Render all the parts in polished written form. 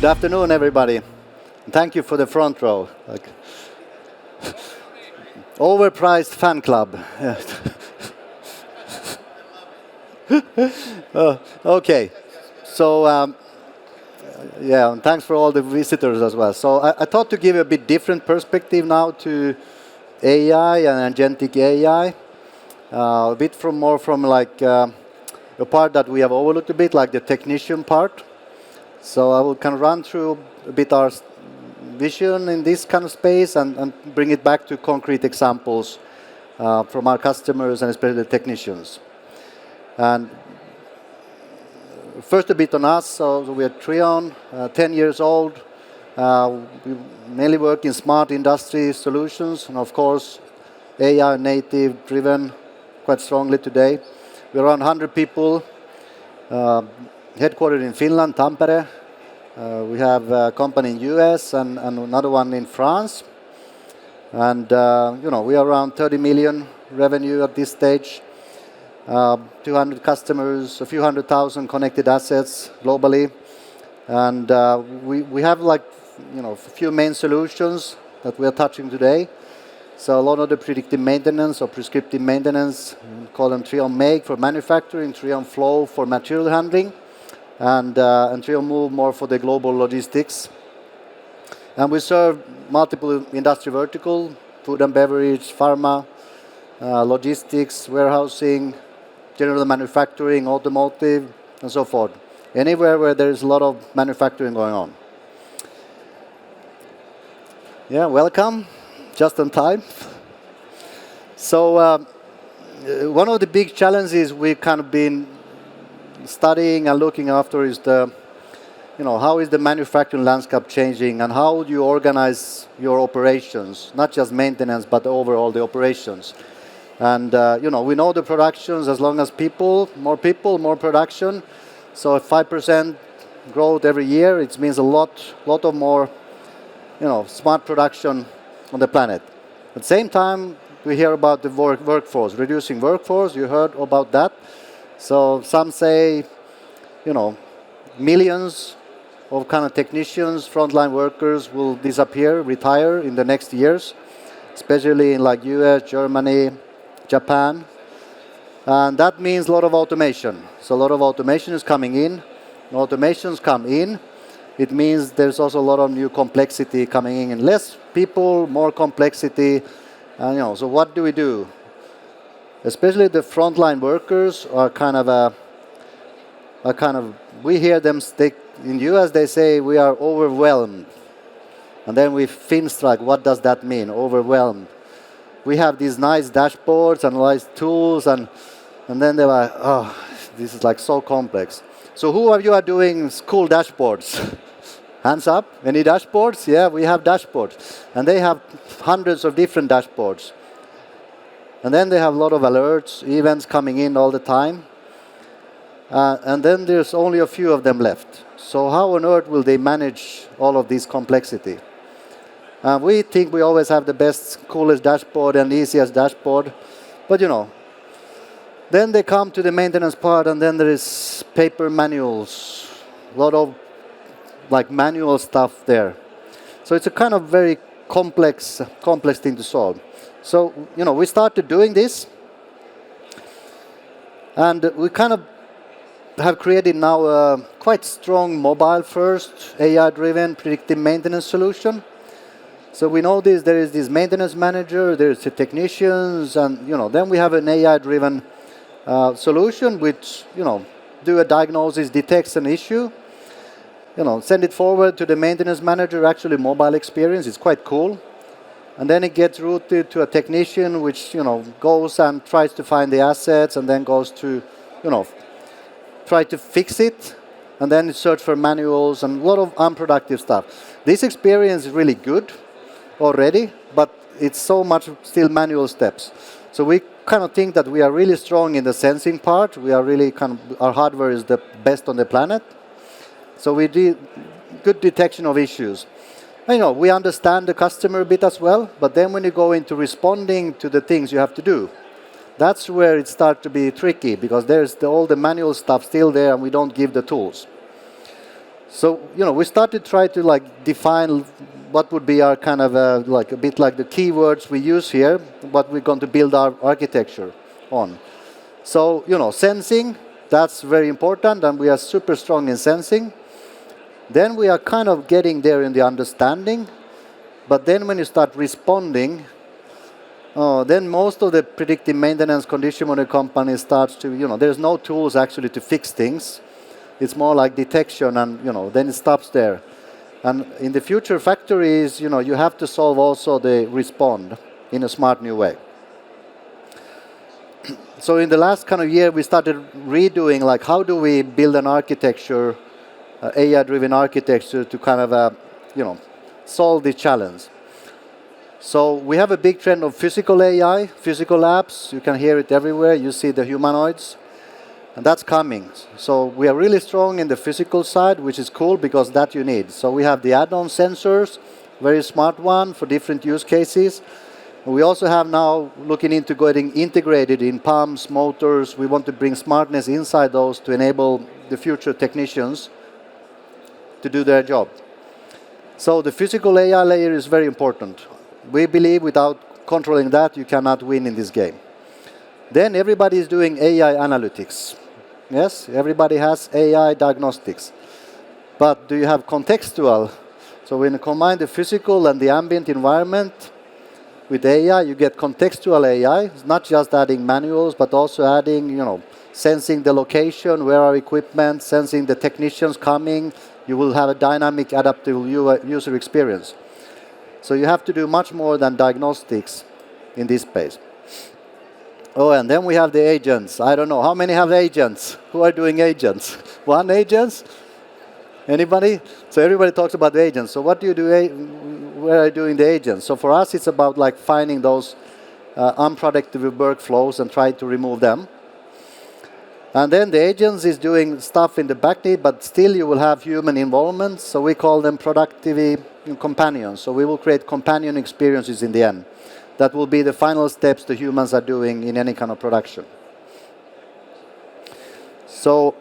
Good afternoon, everybody. Thank you for the front row. Overpriced fan club. Okay. So, and thanks for all the visitors as well. So I thought to give a bit different perspective now to AI and agentic AI. A bit more from like a part that we have overlooked a bit, like the technician part. So I will kind of run through a bit our vision in this kind of space and bring it back to concrete examples from our customers and especially the technicians. And first a bit on us. So we are Treon, 10 years old. We mainly work in smart industry solutions and of course AI native driven quite strongly today. We're around 100 people, headquartered in Finland, Tampere. We have a company in US and another one in France. And, we are around 30 million revenue at this stage. 200 customers, a few 100,000 connected assets globally. And we have a few main solutions that we are touching today. So a lot of the predictive maintenance or prescriptive maintenance, we call them Treon Make for manufacturing, Treon Flow for material handling, and Treon Move more for the global logistics. And we serve multiple industry verticals, food and beverage, pharma, logistics, warehousing, general manufacturing, automotive, and so forth. Anywhere where there is a lot of manufacturing going on. Yeah, welcome. Just on time. So one of the big challenges we've kind of been studying and looking after is how is the manufacturing landscape changing and how do you organize your operations, not just maintenance, but overall the operations. And, we know the productions as long as people, more production. So 5% growth every year, it means a lot of more, smart production on the planet. At the same time, we hear about the workforce, reducing workforce. You heard about that. So some say, millions of kind of technicians, frontline workers will disappear, retire in the next years, especially in like US, Germany, Japan. And that means a lot of automation. So a lot of automation is coming in. When automations come in, it means there's also a lot of new complexity coming in. Less people, more complexity. And, so what do we do? Especially the frontline workers are we hear them, in the US they say we are overwhelmed. And then we Finstrike, what does that mean, overwhelmed? We have these nice dashboards and nice tools and then they're like, oh, this is like so complex. So who of you are doing school dashboards? Hands up. Any dashboards? Yeah, we have dashboards. And they have hundreds of different dashboards. And then they have a lot of alerts, events coming in all the time. And then there's only a few of them left. So how on earth will they manage all of this complexity? We think we always have the best, coolest dashboard and easiest dashboard. But then they come to the maintenance part and then there is paper manuals. A lot of manual stuff there. So it's a kind of very complex thing to solve. So, we started doing this. And we kind of have created now a quite strong mobile-first, AI-driven predictive maintenance solution. So we know there is this maintenance manager, there's the technicians, and then we have an AI-driven solution which do a diagnosis, detects an issue, send it forward to the maintenance manager, actually mobile experience. It's quite cool. And then it gets routed to a technician which goes and tries to find the assets and then goes to try to fix it, and then it search for manuals and a lot of unproductive stuff. This experience is really good already, but it's so much still manual steps. So we kind of think that we are really strong in the sensing part. We are really our hardware is the best on the planet. So we do good detection of issues. We understand the customer a bit as well, but then when you go into responding to the things you have to do, that's where it starts to be tricky because there's all the manual stuff still there and we don't give the tools. So, we started to try to define what would be our kind of a bit like the keywords we use here, what we're going to build our architecture on. So, sensing, that's very important, and we are super strong in sensing. Then we are kind of getting there in the understanding, but then when you start responding, then most of the predictive maintenance condition monitoring companies starts to, there's no tools actually to fix things. It's more like detection, and then it stops there. And in the future factories, you have to solve also the respond in a smart new way. So in the last kind of year, we started redoing how do we build an architecture, AI-driven architecture to kind of solve the challenge. So we have a big trend of physical AI, physical apps. You can hear it everywhere. You see the humanoids. And that's coming. So we are really strong in the physical side, which is cool because that you need. So we have the add-on sensors, very smart one for different use cases. We also have now looking into getting integrated in pumps, motors. We want to bring smartness inside those to enable the future technicians to do their job. So the physical AI layer is very important. We believe without controlling that, you cannot win in this game. Then everybody is doing AI analytics. Yes, everybody has AI diagnostics. But do you have contextual? So when you combine the physical and the ambient environment with AI, you get contextual AI. It's not just adding manuals, but also adding, sensing the location, where are equipment, sensing the technicians coming. You will have a dynamic, adaptive user experience. So you have to do much more than diagnostics in this space. Oh, and then we have the agents. I don't know. How many have agents? Who are doing agents? One agents? Anybody? So everybody talks about the agents. So what do you do? Where are you doing the agents? So for us, it's about finding those unproductive workflows and try to remove them. And then the agents is doing stuff in the backend, but still you will have human involvement. So we call them productivity companions. So we will create companion experiences in the end. That will be the final steps the humans are doing in any kind of production. So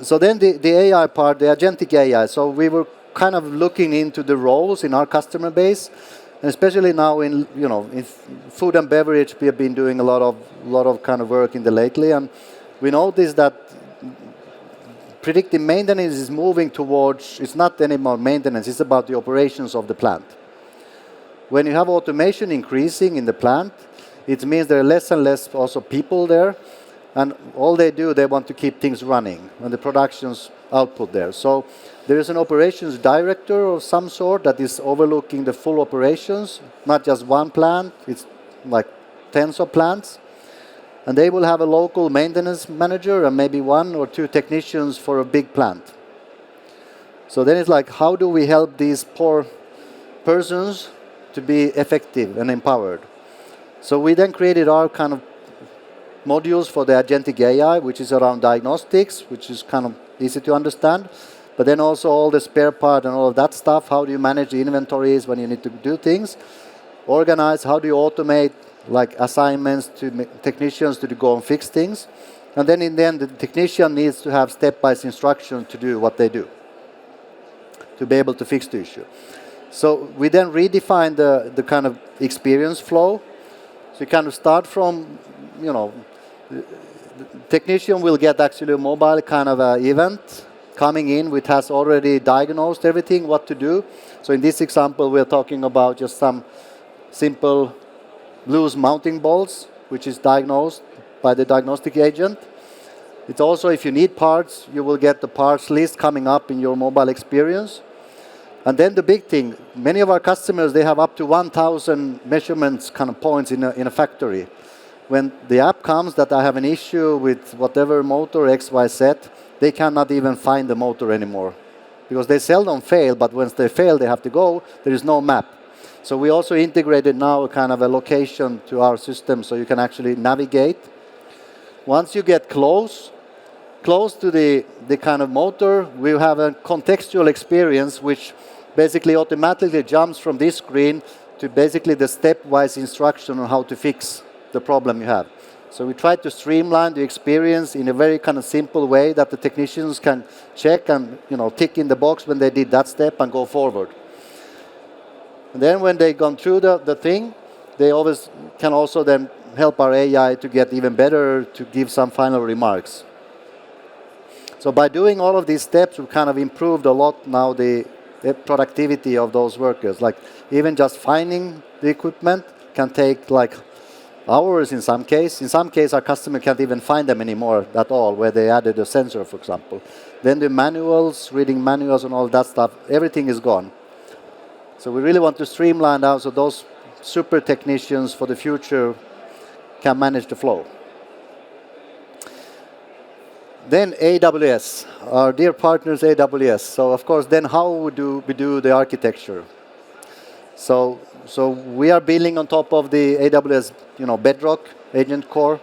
then the AI part, the agentic AI. So we were kind of looking into the roles in our customer base, and especially now in in food and beverage, we have been doing a lot of kind of work in the lately, and we noticed that predictive maintenance is moving towards. It's not anymore maintenance; it's about the operations of the plant. When you have automation increasing in the plant, it means there are less and less also people there, and all they do, they want to keep things running and the production's output there. So there is an operations director of some sort that is overlooking the full operations, not just one plant, it's like tens of plants. And they will have a local maintenance manager and maybe one or two technicians for a big plant. So then it's how do we help these poor persons to be effective and empowered? So we then created our kind of modules for the agentic AI, which is around diagnostics, which is kind of easy to understand. But then also all the spare part and all of that stuff. How do you manage the inventories when you need to do things? Organize, how do you automate assignments to technicians to go and fix things? And then in the end, the technician needs to have step-by-step instruction to do what they do, to be able to fix the issue. So we then redefine the kind of experience flow. So you kind of start from, the technician will get actually a mobile kind of event coming in, which has already diagnosed everything, what to do. So in this example, we're talking about just some simple loose mounting bolts, which is diagnosed by the diagnostic agent. It's also, if you need parts, you will get the parts list coming up in your mobile experience. And then the big thing, many of our customers, they have up to 1,000 measurements kind of points in a factory. When the app comes that I have an issue with whatever motor XYZ, they cannot even find the motor anymore. Because they seldom fail, but once they fail, they have to go. There is no map. So we also integrated now a kind of a location to our system so you can actually navigate. Once you get close to the kind of motor, we have a contextual experience which basically automatically jumps from this screen to basically the stepwise instruction on how to fix the problem you have. So we try to streamline the experience in a very kind of simple way that the technicians can check and tick in the box when they did that step and go forward. And then when they've gone through the thing, they always can also then help our AI to get even better, to give some final remarks. So by doing all of these steps, we've kind of improved a lot now the productivity of those workers. Like even just finding the equipment can take like hours in some case. In some case, our customer can't even find them anymore at all, where they added a sensor, for example. Then the manuals, reading manuals and all that stuff, everything is gone. So we really want to streamline now so those super technicians for the future can manage the flow. Then AWS, our dear partners AWS. So of course, then how do we do the architecture? So we are building on top of the AWS, Bedrock agent core,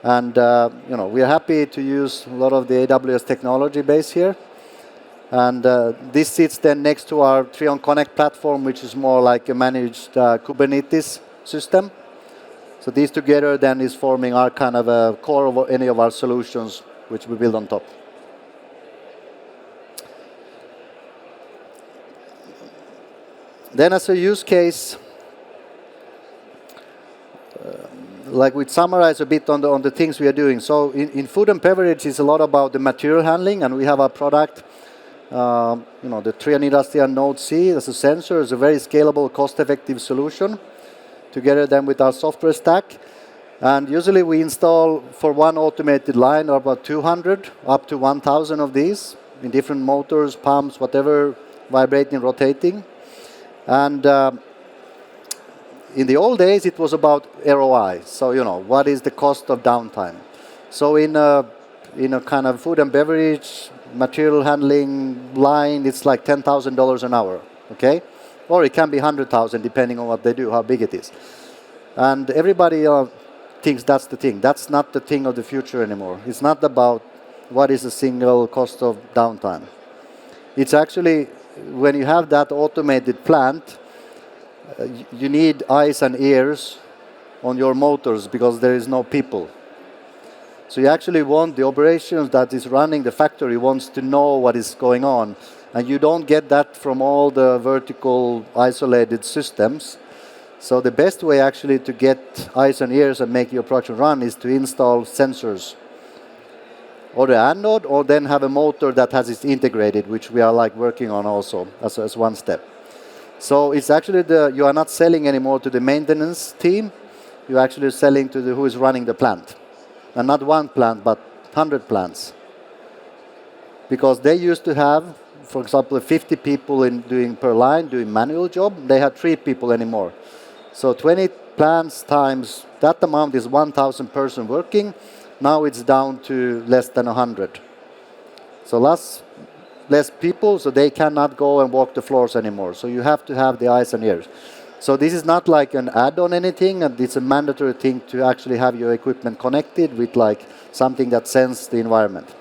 and we are happy to use a lot of the AWS technology base here. And this sits then next to our Treon Connect platform, which is more like a managed Kubernetes system. So these together then is forming our kind of a core of any of our solutions, which we build on top. Then as a use case, like we summarize a bit on the things we are doing. So in food and beverage, it's a lot about the material handling, and we have our product, the Treon Industrial Node C as a sensor. Is a very scalable, cost-effective solution, together then with our software stack. And usually we install for one automated line about 200 up to 1,000 of these in different motors, pumps, whatever, vibrating, rotating. And in the old days, it was about ROI. So, what is the cost of downtime? So in a kind of food and beverage, material handling line, it's like $10,000 an hour, okay? Or it can be 100,000, depending on what they do, how big it is. And everybody thinks that's the thing. That's not the thing of the future anymore. It's not about what is the single cost of downtime. It's actually, when you have that automated plant, you need eyes and ears on your motors because there is no people. So you actually want the operations that is running the factory wants to know what is going on. And you don't get that from all the vertical isolated systems. So the best way actually to get eyes and ears and make your production run is to install sensors or the anode, or then have a motor that has it integrated, which we are like working on also as one step. So it's actually you are not selling anymore to the maintenance team. You're actually selling to who is running the plant. And not one plant, but 100 plants. Because they used to have, for example, 50 people doing per line, doing manual job. They had 3 people anymore. So 20 plants times that amount is 1,000 person working. Now it's down to less than 100. So less people, so they cannot go and walk the floors anymore. So you have to have the eyes and ears. So this is not like an add-on anything, and it's a mandatory thing to actually have your equipment connected with like something that senses the environment.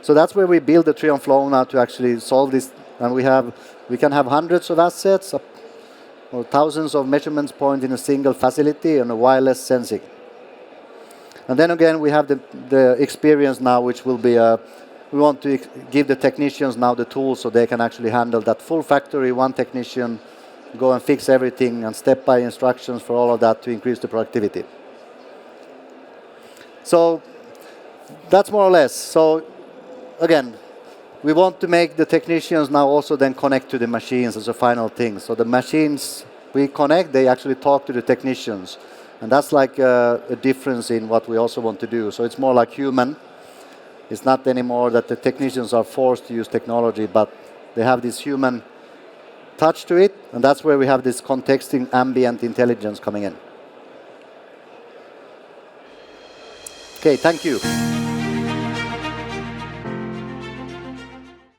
So that's where we build the Treon Flow now to actually solve this. And we can have hundreds of assets or thousands of measurements points in a single facility and a wireless sensing. And then again, we have the experience now, which will be we want to give the technicians now the tools so they can actually handle that full factory, one technician, go and fix everything, and step-by instructions for all of that to increase the productivity. So that's more or less. So again, we want to make the technicians now also then connect to the machines as a final thing. So the machines we connect, they actually talk to the technicians. And that's like a difference in what we also want to do. So it's more like human. It's not anymore that the technicians are forced to use technology, but they have this human touch to it. And that's where we have this contexting ambient intelligence coming in. Okay, thank you.